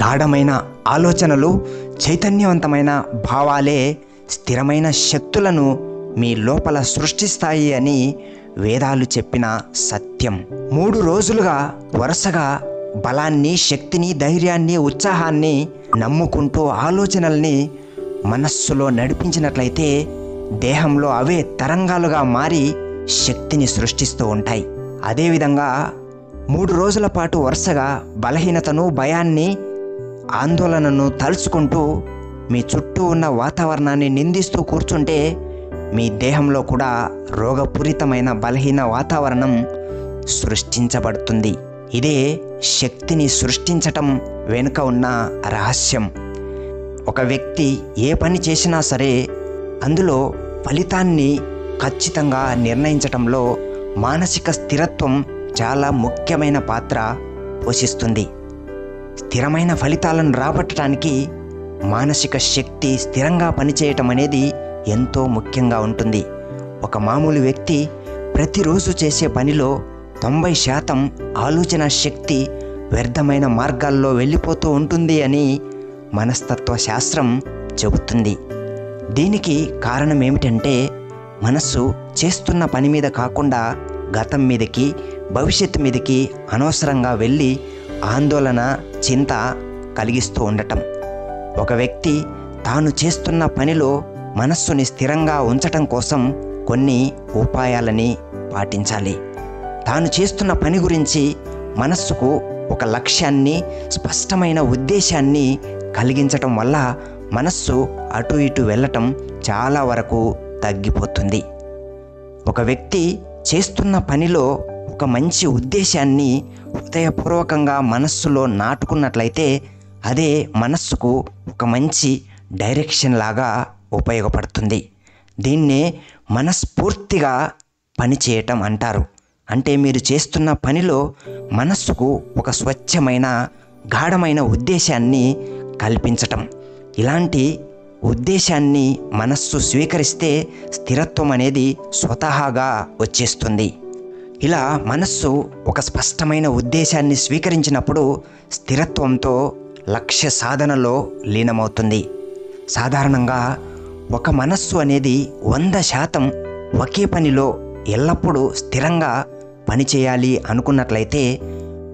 గాఢమైన ఆలోచనలు, చైతన్యవంతమైన భావాలే స్థిరమైన శక్తులను మీ లోపల సృష్టిస్తాయి అని వేదాలు చెప్పిన సత్యం. 3 రోజులుగా వరుసగా బలాన్ని, శక్తిని, ధైర్యాన్ని, ఉత్సాహాన్ని నమ్ముకుంటూ ఆలోచనల్ని మనస్సులో నడిపించినట్లయితే దేహంలో అవే తరంగాలుగా మారి శక్తిని సృష్టిస్తూ ఉంటాయి. అదేవిధంగా 3 రోజుల పాటు వరుసగా బలహీనతను, భయాన్ని, ఆందోళనను తలుచుకుంటూ మీ చుట్టూ ఉన్న వాతావరణాన్ని నిందిస్తూ కూర్చుంటే మీ దేహంలో కూడా రోగపూరితమైన బలహీన వాతావరణం సృష్టించబడుతుంది. ఇదే శక్తిని సృష్టించటం వెనుక ఉన్న రహస్యం. ఒక వ్యక్తి ఏ పని చేసినా సరే అందులో ఫలితాన్ని ఖచ్చితంగా నిర్ణయించటంలో మానసిక స్థిరత్వం చాలా ముఖ్యమైన పాత్ర పోషిస్తుంది. స్థిరమైన ఫలితాలను రాబట్టడానికి మానసిక శక్తి స్థిరంగా పనిచేయటం అనేది ఎంతో ముఖ్యంగా ఉంటుంది. ఒక మామూలు వ్యక్తి ప్రతిరోజు చేసే పనిలో 90% ఆలోచన శక్తి వ్యర్థమైన మార్గాల్లో వెళ్ళిపోతూ ఉంటుంది అని మనస్తత్వ శాస్త్రం చెబుతుంది. దీనికి కారణం ఏమిటంటే మనస్సు చేస్తున్న పని మీద కాకుండా గతం మీదకి, భవిష్యత్తు మీదకి అనవసరంగా వెళ్ళి ఆందోళన, చింత కలిగిస్తూ ఉండటం. ఒక వ్యక్తి తాను చేస్తున్న పనిలో మనస్సుని స్థిరంగా ఉంచటం కోసం కొన్ని ఉపాయాలని పాటించాలి. తాను చేస్తున్న పని గురించి మనస్సుకు ఒక లక్ష్యాన్ని, స్పష్టమైన ఉద్దేశాన్ని కలిగించటం వల్ల మనస్సు అటు ఇటు వెళ్ళటం చాలా వరకు తగ్గిపోతుంది. ఒక వ్యక్తి చేస్తున్న పనిలో ఒక మంచి ఉద్దేశాన్ని హృదయపూర్వకంగా మనస్సులో నాటుకున్నట్లయితే అదే మనస్సుకు ఒక మంచి డైరెక్షన్ లాగా ఉపయోగపడుతుంది. దీన్నే మనస్ఫూర్తిగా పనిచేయటం అంటారు. అంటే మీరు చేస్తున్న పనిలో మనస్సుకు ఒక స్వచ్ఛమైన, గాఢమైన ఉద్దేశాన్ని కల్పించటం. ఇలాంటి ఉద్దేశాన్ని మనస్సు స్వీకరిస్తే స్థిరత్వం అనేది స్వతహాగా వచ్చేస్తుంది. ఇలా మనస్సు ఒక స్పష్టమైన ఉద్దేశాన్ని స్వీకరించినప్పుడు స్థిరత్వంతో లక్ష్య సాధనలో లీనమవుతుంది. సాధారణంగా ఒక మనస్సు అనేది 100% ఒకే పనిలో ఎల్లప్పుడూ స్థిరంగా పనిచేయాలి అనుకున్నట్లయితే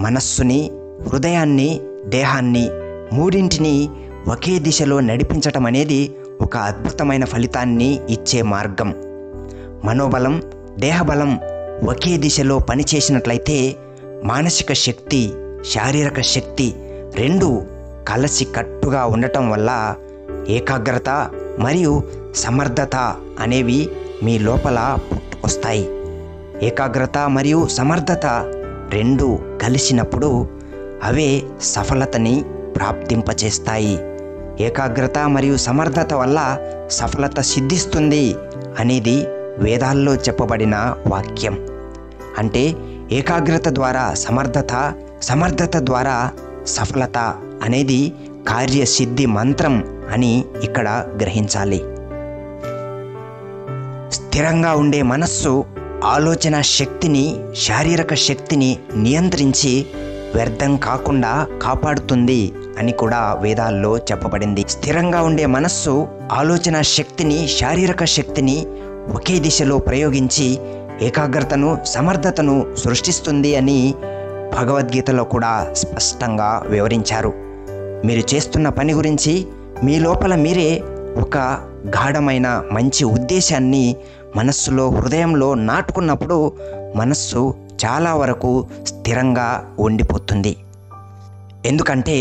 మనస్సుని, హృదయాన్ని, దేహాన్ని మూడింటిని ఒకే దిశలో నడిపించటం అనేది ఒక అద్భుతమైన ఫలితాన్ని ఇచ్చే మార్గం. మనోబలం, దేహబలం ఒకే దిశలో పనిచేసినట్లయితే మానసిక శక్తి, శారీరక శక్తి రెండూ కలిసి కట్టుగా ఉండటం వల్ల ఏకాగ్రత మరియు సమర్థత అనేవి మీ లోపల పుట్టుకొస్తాయి. ఏకాగ్రత మరియు సమర్థత రెండూ కలిసినప్పుడు అవే సఫలతని ప్రాప్తింపచేస్తాయి. ఏకాగ్రత మరియు సమర్థత వల్ల సఫలత సిద్ధిస్తుంది అనేది వేదాల్లో చెప్పబడిన వాక్యం. అంటే ఏకాగ్రత ద్వారా సమర్థత, సమర్థత ద్వారా సఫలత అనేది కార్యసిద్ధి మంత్రం అని ఇక్కడ గ్రహించాలి. స్థిరంగా ఉండే మనస్సు ఆలోచన శక్తిని, శారీరక శక్తిని నియంత్రించి వ్యర్థం కాకుండా కాపాడుతుంది అని కూడా వేదాల్లో చెప్పబడింది. స్థిరంగా ఉండే మనస్సు ఆలోచన శక్తిని, శారీరక శక్తిని ఒకే దిశలో ప్రయోగించి ఏకాగ్రతను, సమర్థతను సృష్టిస్తుంది అని భగవద్గీతలో కూడా స్పష్టంగా వివరించారు. మీరు చేస్తున్న పని గురించి మీ లోపల మీరే ఒక గాఢమైన మంచి ఉద్దేశాన్ని మనస్సులో, హృదయంలో నాటుకున్నప్పుడు మనస్సు చాలా వరకు స్థిరంగా ఉండిపోతుంది. ఎందుకంటే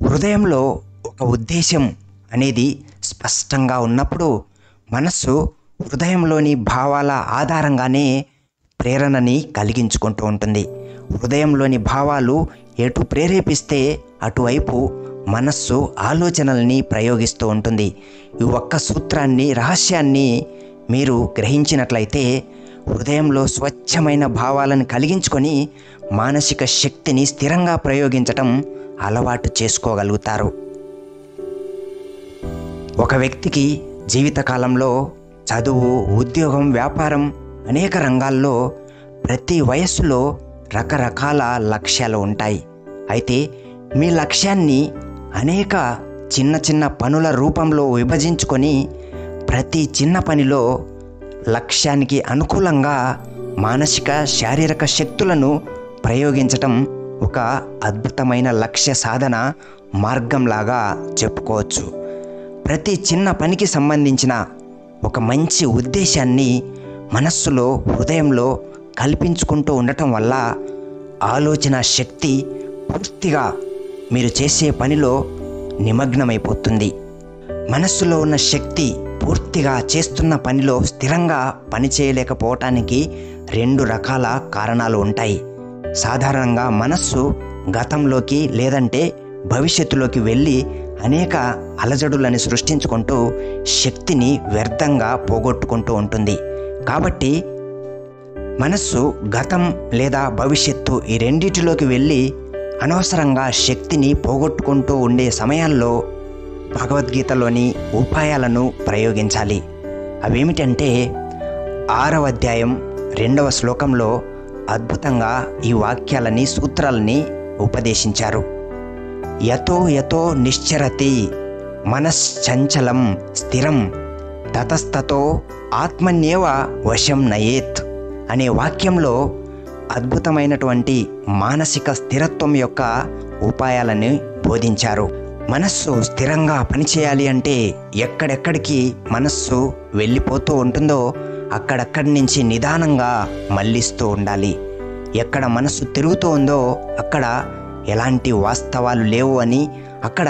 హృదయంలో ఒక ఉద్దేశం అనేది స్పష్టంగా ఉన్నప్పుడు మనస్సు హృదయంలోని భావాల ఆధారంగానే ప్రేరణని కలిగించుకుంటూ ఉంటుంది. హృదయంలోని భావాలు ఎటు ప్రేరేపిస్తే అటువైపు మనస్సు ఆలోచనల్ని ప్రయోగిస్తూ ఉంటుంది. ఈ ఒక్క సూత్రాన్ని, రహస్యాన్ని మీరు గ్రహించినట్లయితే హృదయంలో స్వచ్ఛమైన భావాలను కలిగించుకొని మానసిక శక్తిని స్థిరంగా ప్రయోగించటం అలవాటు చేసుకోగలుగుతారు. ఒక వ్యక్తికి జీవితకాలంలో చదువు, ఉద్యోగం, వ్యాపారం అనేక రంగాల్లో ప్రతి వయస్సులో రకరకాల లక్ష్యాలు ఉంటాయి. అయితే మీ లక్ష్యాన్ని అనేక చిన్న చిన్న పనుల రూపంలో విభజించుకొని ప్రతి చిన్న పనిలో లక్ష్యానికి అనుకూలంగా మానసిక శారీరక శక్తులను ప్రయోగించటం ఒక అద్భుతమైన లక్ష్య సాధన మార్గంలాగా చెప్పుకోవచ్చు. ప్రతి చిన్న పనికి సంబంధించిన ఒక మంచి ఉద్దేశాన్ని మనస్సులో హృదయంలో కల్పించుకుంటూ ఉండటం వల్ల ఆలోచన శక్తి పూర్తిగా మీరు చేసే పనిలో నిమగ్నమైపోతుంది. మనస్సులో ఉన్న శక్తి పూర్తిగా చేస్తున్న పనిలో స్థిరంగా పనిచేయలేకపోవటానికి 2 రకాల కారణాలు ఉంటాయి. సాధారణంగా మనస్సు గతంలోకి లేదంటే భవిష్యత్తులోకి వెళ్ళి అనేక అలజడులను సృష్టించుకుంటూ శక్తిని వ్యర్థంగా పోగొట్టుకుంటూ ఉంటుంది. కాబట్టి మనస్సు గతం లేదా భవిష్యత్తు ఈ రెండిటిలోకి వెళ్ళి అనవసరంగా శక్తిని పోగొట్టుకుంటూ ఉండే సమయాల్లో భగవద్గీతలోని ఉపాయాలను ప్రయోగించాలి. అవేమిటంటే 6వ అధ్యాయం 2వ శ్లోకంలో అద్భుతంగా ఈ వాక్యాలని సూత్రాలని ఉపదేశించారు. యతో యతో నిశ్చరతి మనశ్చంచలం స్థిరం తతస్తతో ఆత్మన్యేవ వశం నయేత్ అనే వాక్యంలో అద్భుతమైనటువంటి మానసిక స్థిరత్వం యొక్క ఉపాయాలను బోధించారు. మనస్సు స్థిరంగా పనిచేయాలి అంటే ఎక్కడెక్కడికి మనస్సు వెళ్ళిపోతూ ఉంటుందో అక్కడక్కడి నుంచి నిదానంగా మళ్ళిస్తూ ఉండాలి. ఎక్కడ మనస్సు తిరుగుతూ ఉందో అక్కడ ఎలాంటి వాస్తవాలు లేవు అని, అక్కడ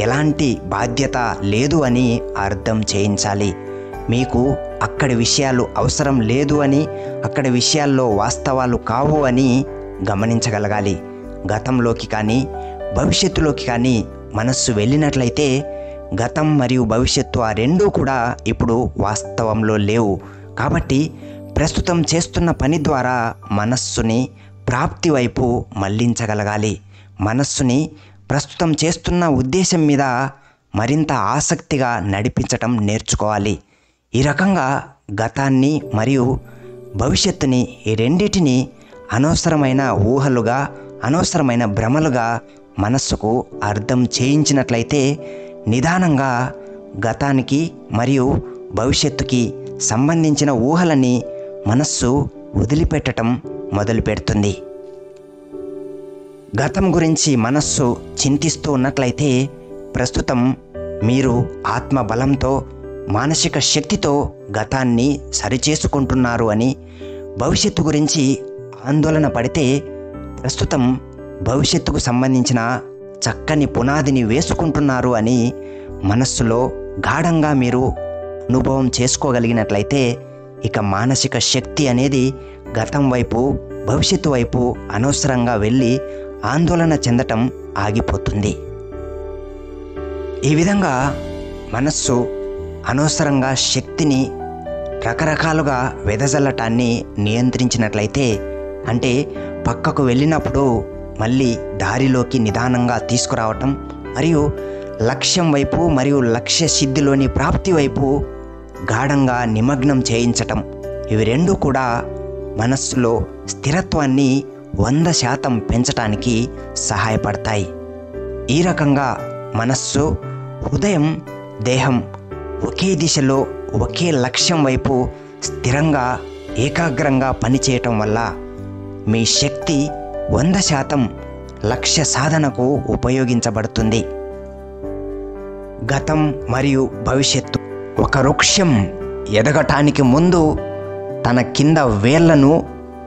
ఎలాంటి బాధ్యత లేదు అని అర్థం చేయించాలి. మీకు అక్కడి విషయాలు అవసరం లేదు అని, అక్కడి విషయాల్లో వాస్తవాలు కావు అని గమనించగలగాలి. గతంలోకి కానీ భవిష్యత్తులోకి కానీ మనస్సు వెళ్ళినట్లయితే గతం మరియు భవిష్యత్తు ఆ రెండూ కూడా ఇప్పుడు వాస్తవంలో లేవు. కాబట్టి ప్రస్తుతం చేస్తున్న పని ద్వారా మనస్సుని ప్రాప్తి వైపు మళ్లించగలగాలి. మనస్సుని ప్రస్తుతం చేస్తున్న ఉద్దేశం మీద మరింత ఆసక్తిగా నడిపించటం నేర్చుకోవాలి. ఈ రకంగా గతాన్ని మరియు భవిష్యత్తుని ఈ రెండిటిని అనవసరమైన ఊహలుగా, అనవసరమైన భ్రమలుగా మనస్సుకు అర్థం చేయించినట్లయితే నిదానంగా గతానికి మరియు భవిష్యత్తుకి సంబంధించిన ఊహలని మనస్సు వదిలిపెట్టడం మొదలుపెడుతుంది. గతం గురించి మనస్సు చింతిస్తూ ఉన్నట్లయితే ప్రస్తుతం మీరు ఆత్మబలంతో మానసిక శక్తితో గతాన్ని సరిచేసుకుంటున్నారు అని, భవిష్యత్తు గురించి ఆందోళన పడితే ప్రస్తుతం భవిష్యత్తుకు సంబంధించిన చక్కని పునాదిని వేసుకుంటున్నారు అని మనస్సులో గాఢంగా మీరు అనుభవం చేసుకోగలిగినట్లయితే ఇక మానసిక శక్తి అనేది గతం వైపు భవిష్యత్తు వైపు అనవసరంగా వెళ్ళి ఆందోళన చెందటం ఆగిపోతుంది. ఈ విధంగా మనస్సు అనవసరంగా శక్తిని రకరకాలుగా వెదజల్లటాన్ని నియంత్రించినట్లయితే, అంటే పక్కకు వెళ్ళినప్పుడు మళ్ళీ దారిలోకి నిదానంగా తీసుకురావటం మరియు లక్ష్యం వైపు మరియు లక్ష్య సిద్ధిలోని ప్రాప్తి వైపు గాఢంగా నిమగ్నం చేయించటం, ఇవి రెండూ కూడా మనస్సులో స్థిరత్వాన్ని 100% పెంచటానికి సహాయపడతాయి. ఈ రకంగా మనస్సు, హృదయం, దేహం ఒకే దిశలో ఒకే లక్ష్యం వైపు స్థిరంగా ఏకాగ్రంగా పనిచేయటం వల్ల మీ శక్తి 100% లక్ష్య సాధనకు ఉపయోగించబడుతుంది. గతం మరియు భవిష్యత్తు ఒక వృక్షం ఎదగటానికి ముందు తన కింద వేళ్లను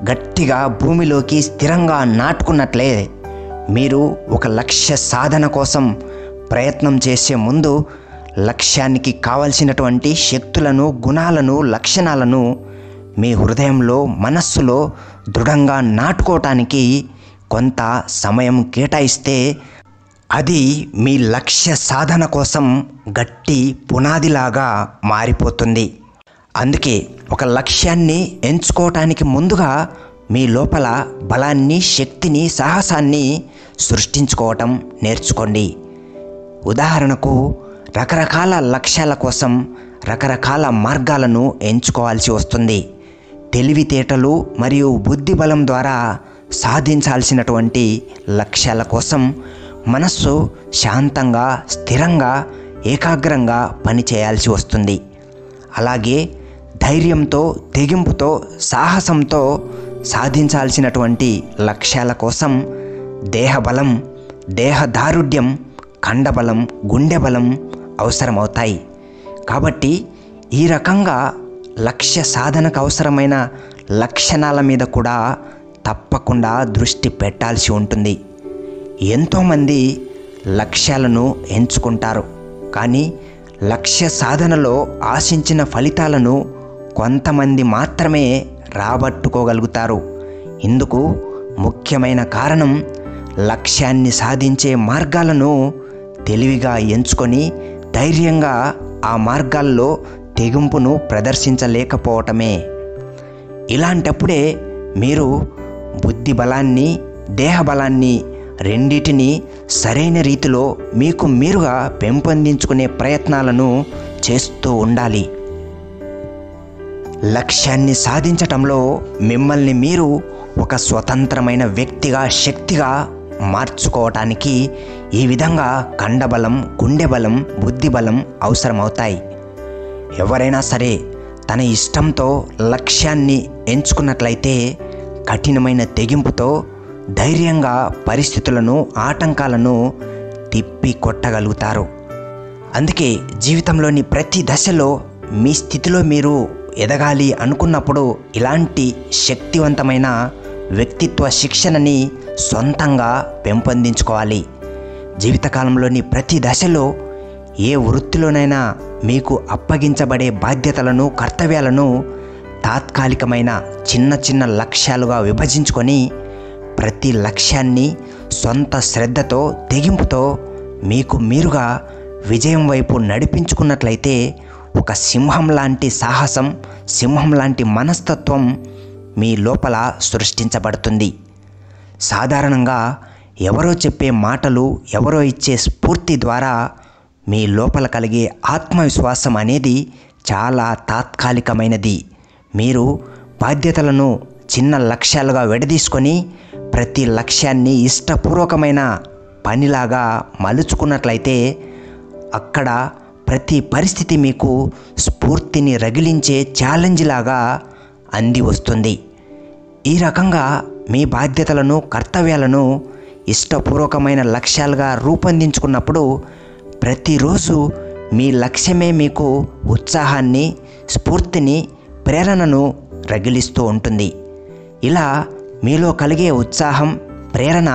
గట్టిగా భూమిలోకి స్థిరంగా నాటుకున్నట్లే మీరు ఒక లక్ష్య సాధన కోసం ప్రయత్నం చేసే ముందు లక్ష్యానికి కావలసినటువంటి శక్తులను, గుణాలను, లక్షణాలను మీ హృదయంలో, మనస్సులో దృఢంగా నాటుకోవటానికి కొంత సమయం కేటాయిస్తే అది మీ లక్ష్య సాధన కోసం గట్టి పునాదిలాగా మారిపోతుంది. అందుకే ఒక లక్ష్యాన్ని ఎంచుకోవటానికి ముందుగా మీ లోపల బలాన్ని, శక్తిని, సాహసాన్ని సృష్టించుకోవటం నేర్చుకోండి. ఉదాహరణకు రకరకాల లక్ష్యాల కోసం రకరకాల మార్గాలను ఎంచుకోవాల్సి వస్తుంది. తెలివితేటలు మరియు బుద్ధి బలం ద్వారా సాధించాల్సినటువంటి లక్ష్యాల కోసం మనస్సు శాంతంగా, స్థిరంగా, ఏకాగ్రంగా పనిచేయాల్సి వస్తుంది. అలాగే ధైర్యంతో, తెగింపుతో, సాహసంతో సాధించాల్సినటువంటి లక్ష్యాల కోసం దేహబలం, దేహదారుఢ్యం, కండబలం, గుండె బలం అవసరమవుతాయి. కాబట్టి ఈ రకంగా లక్ష్య సాధనకు అవసరమైన లక్షణాల మీద కూడా తప్పకుండా దృష్టి పెట్టాల్సి ఉంటుంది. ఎంతోమంది లక్ష్యాలను ఎంచుకుంటారు, కానీ లక్ష్య సాధనలో ఆశించిన ఫలితాలను కొంతమంది మాత్రమే రాబట్టుకోగలుగుతారు. ఇందుకు ముఖ్యమైన కారణం లక్ష్యాన్ని సాధించే మార్గాలను తెలివిగా ఎంచుకొని ధైర్యంగా ఆ మార్గాల్లో తెగింపును ప్రదర్శించలేకపోవటమే. ఇలాంటప్పుడే మీరు బుద్ధి బలాన్ని, దేహ బలాన్ని రెండిటిని సరైన రీతిలో మీకు మీరుగా పెంపొందించుకునే ప్రయత్నాలను చేస్తూ ఉండాలి. లక్ష్యాన్ని సాధించటంలో మిమ్మల్ని మీరు ఒక స్వతంత్రమైన వ్యక్తిగా, శక్తిగా మార్చుకోవటానికి ఈ విధంగా కండబలం, గుండె బలం, బుద్ధి బలం అవసరమవుతాయి. ఎవరైనా సరే తన ఇష్టంతో లక్ష్యాన్ని ఎంచుకున్నట్లయితే కఠినమైన తెగింపుతో ధైర్యంగా పరిస్థితులను, ఆటంకాలను తిప్పి కొట్టగలుగుతారు. అందుకే జీవితంలోని ప్రతి దశలో మీ స్థితిలో మీరు ఎదగాలి అనుకున్నప్పుడు ఇలాంటి శక్తివంతమైన వ్యక్తిత్వ శిక్షణని సొంతంగా పెంపొందించుకోవాలి. జీవితకాలంలోని ప్రతి దశలో ఏ వృత్తిలోనైనా మీకు అప్పగించబడే బాధ్యతలను, కర్తవ్యాలను తాత్కాలికమైన చిన్న చిన్న లక్ష్యాలుగా విభజించుకొని ప్రతి లక్ష్యాన్ని సొంత శ్రద్ధతో, తెగింపుతో మీకు మీరుగా విజయం వైపు నడిపించుకున్నట్లయితే ఒక సింహం లాంటి సాహసం, సింహం లాంటి మనస్తత్వం మీ లోపల సృష్టించబడుతుంది. సాధారణంగా ఎవరో చెప్పే మాటలు, ఎవరో ఇచ్చే స్ఫూర్తి ద్వారా మీ లోపల కలిగే ఆత్మవిశ్వాసం అనేది చాలా తాత్కాలికమైనది. మీరు బాధ్యతలను చిన్న లక్ష్యాలుగా విడదీసుకొని ప్రతి లక్ష్యాన్ని ఇష్టపూర్వకమైన పనిలాగా మలుచుకున్నట్లయితే అక్కడ ప్రతి పరిస్థితి మీకు స్ఫూర్తిని రగిలించే ఛాలెంజ్ లాగా అంది వస్తుంది. ఈ రకంగా మీ బాధ్యతలను, కర్తవ్యాలను ఇష్టపూర్వకమైన లక్ష్యాలుగా రూపొందించుకున్నప్పుడు ప్రతిరోజు మీ లక్ష్యమే మీకు ఉత్సాహాన్ని, స్ఫూర్తిని, ప్రేరణను రగిలిస్తూ ఉంటుంది. ఇలా మీలో కలిగే ఉత్సాహం, ప్రేరణ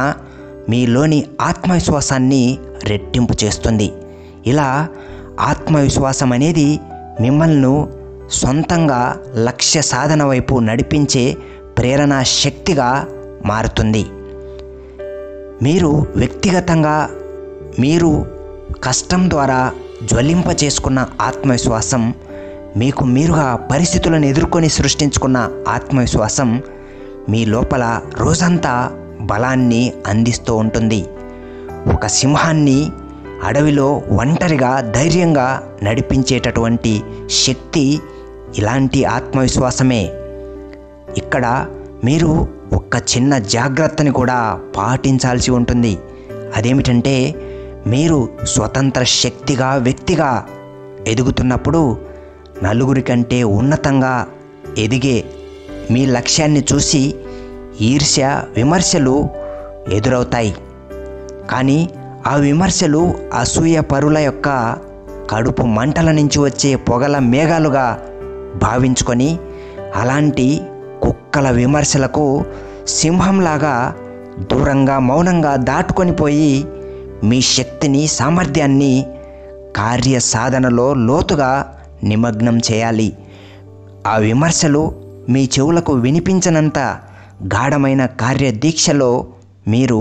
మీలోని ఆత్మవిశ్వాసాన్ని రెట్టింపు చేస్తుంది. ఇలా ఆత్మవిశ్వాసం అనేది మిమ్మల్ని సొంతంగా లక్ష్య సాధన వైపు నడిపించే ప్రేరణా శక్తిగా మారుతుంది. మీరు వ్యక్తిగతంగా మీరు కష్టం ద్వారా జ్వలింప చేసుకున్న ఆత్మవిశ్వాసం, మీకు మీరుగా పరిస్థితులను ఎదుర్కొని సృష్టించుకున్న ఆత్మవిశ్వాసం మీ లోపల రోజంతా బలాన్ని అందిస్తూ ఉంటుంది. ఒక సింహాన్ని అడవిలో ఒంటరిగా ధైర్యంగా నడిపించేటటువంటి శక్తి ఇలాంటి ఆత్మవిశ్వాసమే. ఇక్కడ మీరు ఒక చిన్న జాగ్రత్తని కూడా పాటించాల్సి ఉంటుంది. అదేమిటంటే మీరు స్వతంత్ర శక్తిగా, వ్యక్తిగా ఎదుగుతున్నప్పుడు నలుగురి కంటే ఉన్నతంగా ఎదిగే మీ లక్ష్యాన్ని చూసి ఈర్ష్య, విమర్శలు ఎదురవుతాయి. కానీ ఆ విమర్శలు అసూయ పరుల యొక్క కడుపు మంటల నుంచి వచ్చే పొగల మేఘాలుగా భావించుకొని అలాంటి కుక్కల విమర్శలకు సింహంలాగా దూరంగా మౌనంగా దాటుకొని పోయి మీ శక్తిని, సామర్థ్యాన్ని కార్యసాధనలో లోతుగా నిమగ్నం చేయాలి. ఆ విమర్శలు మీ చెవులకు వినిపించనంత గాఢమైన కార్యదీక్షలో మీరు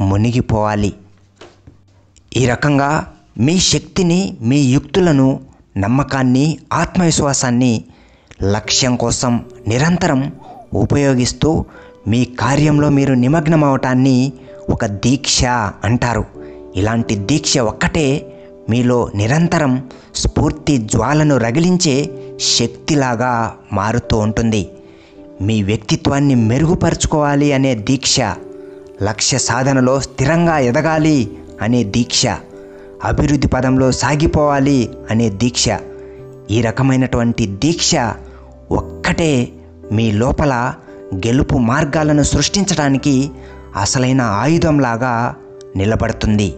మునిగిపోవాలి. ఈ రకంగా మీ శక్తిని, మీ యుక్తులను, నమ్మకాన్ని, ఆత్మవిశ్వాసాన్ని లక్ష్యం కోసం నిరంతరం ఉపయోగిస్తూ మీ కార్యంలో మీరు నిమగ్నమవటాన్ని ఒక దీక్ష అంటారు. ఇలాంటి దీక్ష ఒక్కటే మీలో నిరంతరం స్ఫూర్తి జ్వాలను రగిలించే శక్తిలాగా మారుతూ ఉంటుంది. మీ వ్యక్తిత్వాన్ని మెరుగుపరుచుకోవాలి అనే దీక్ష, లక్ష్య సాధనలో స్థిరంగా ఎదగాలి అనే దీక్ష, అభివృద్ధి పదంలో సాగిపోవాలి అనే దీక్ష. ఈ రకమైనటువంటి దీక్ష ఒక్కటే మీ లోపల గెలుపు మార్గాలను సృష్టించడానికి అసలైన ఆయుధంలాగా నిలబడుతుంది.